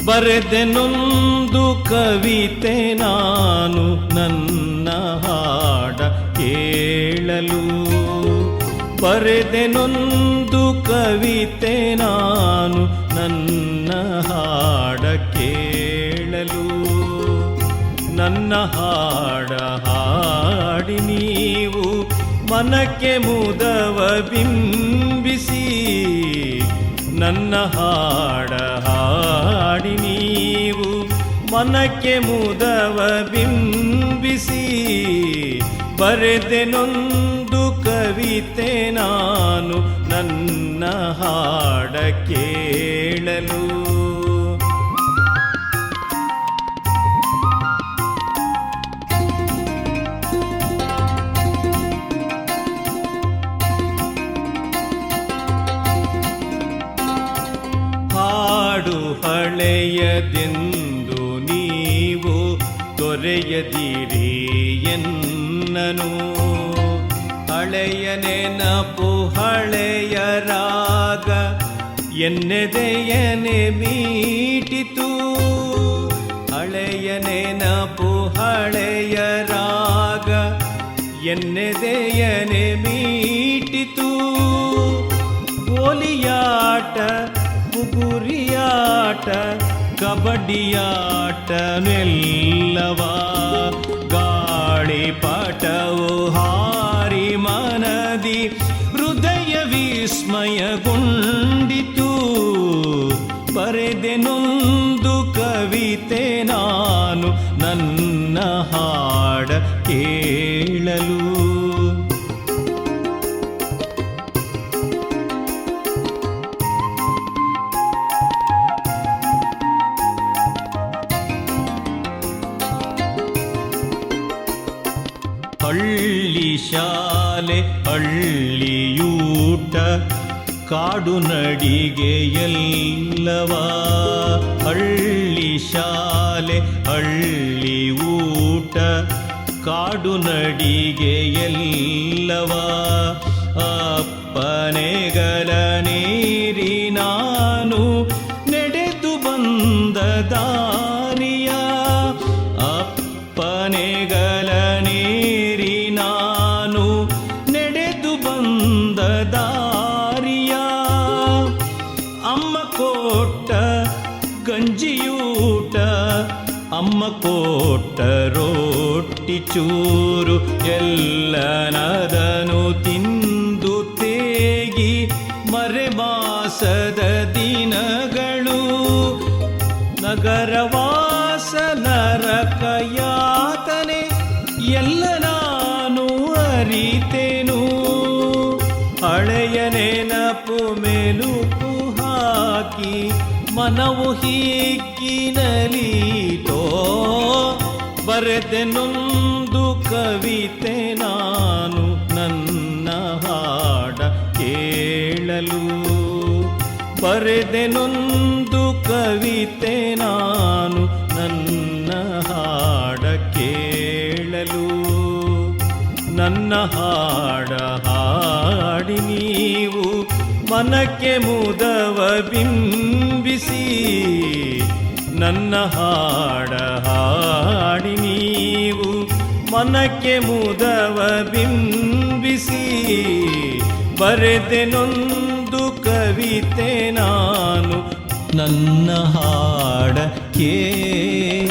ಬರೆದೆನೊಂದು ಕವಿತೆ ನಾನು ನನ್ನ ಹಾಡ ಕೇಳಲು. ಬರೆದೆನೊಂದು ಕವಿತೆ ನಾನು ನನ್ನ ಹಾಡ ಕೇಳಲು. ನನ್ನ ಹಾಡ ಹಾಡಿ ನೀವು ಮನಕ್ಕೆ ಮುದವ ಬಿಂಬಿಸಿ. ನನ್ನ ಹಾಡ ಹಾಡಿ ನೀವು ಮನಕ್ಕೆ ಮುದವ ಬಿಂಬಿಸಿ. ಬರೆದೆನೊಂದು ಕವಿತೆ ನಾನು ನನ್ನ ಹಾಡ ಕೇಳಲು. ಹಾಡು ಹಳೆಯದೆಂದು ನೀವು ತೊರೆಯದಿರಿ ಎನ್ನನು. ಹಳೆಯ ನೆನಪು ಹಳೆಯ ರಾಗ ಎನ್ನೆದೆಯನೆ ಮೀಟಿತು. ಹಳೆಯ ನೆನಪು ಹಳೆಯ ರಾಗ ಎನ್ನೆದೆಯನೆ ಮೀಟಿತು. ಗೋಲಿಯಾಟ ಬುಗುರಿಯಾಟ ಕಬಡ್ಡಿಯಾಟನೆಲ್ಲವ ಗಾಳಿಪಟವು ಹಾರಿ ಮನದಿ ಹೃದಯ ವಿಸ್ಮಯಗೊಂಡಿತು. ಬರೆದೆನೊಂದು ಕವಿತೆ ನಾನು ನನ್ನ ಹಾಡ ಕೇಳಲು. ಹಳ್ಳಿ ಶಾಲೆ ಹಳ್ಳಿಯೂಟ ಕಾಡು ನಡಿಗೆ ಎಲ್ಲವ. ಹಳ್ಳಿ ಶಾಲೆ ಹಳ್ಳಿ ಊಟ ಕಾಡು ನಡಿಗೆ ಎಲ್ಲವ. ಅಪ್ಪನೆಗಲ ನೀರಿ ನಾನು ನಡೆದು ಬಂದ ದಾರಿಯ. ಅಪ್ಪನೆಗಲ ನೀರಿ ನಾನು ನಡೆದು ಬಂದ ದಾರಿಯ. ಅಮ್ಮ ಕೊಟ್ಟ ಗಂಜಿಯೂಟ ಅಮ್ಮ ಕೊಟ್ಟ ರೊಟ್ಟಿ ಚೂರು ಎಲ್ಲನದನು ತಿಂದು ತೇಗಿ ಮರೆಮಾಸದ ದಿನಗಳು. ನಗರವಾಸ ನರಕ ಯಾತನೆ ಎಲ್ಲ ನಾನು ಅರಿತೆನು. ಹಳೆಯ ನೆನಪು ಮೆಲುಕು ಹಾಕಿ ಮನವು ಹಿಗ್ಗಿನಲೀತೋ. ಬರೆದೆನೊಂದು ಕವಿತೆ ನಾನು ನನ್ನ ಹಾಡ ಕೇಳಲು. ಬರೆದೆನೊಂದು ಕವಿತೆ ನಾನು ನನ್ನ ಹಾಡ ಕೇಳಲು. ನನ್ನ ಹಾಡ ಹಾಡಿ ನೀವು ಮನಕ್ಕೆ ಮುದವ ಬಿಂಬಿಸಿ. ನನ್ನ ಹಾಡ ಹಾಡಿ ನೀವು ಮನಕ್ಕೆ ಮುದವ ಬಿಂಬಿಸಿ. ಬರೆದೆನೊಂದು ಕವಿತೆ ನಾನು ನನ್ನ ಹಾಡ ಕೇಳಲು.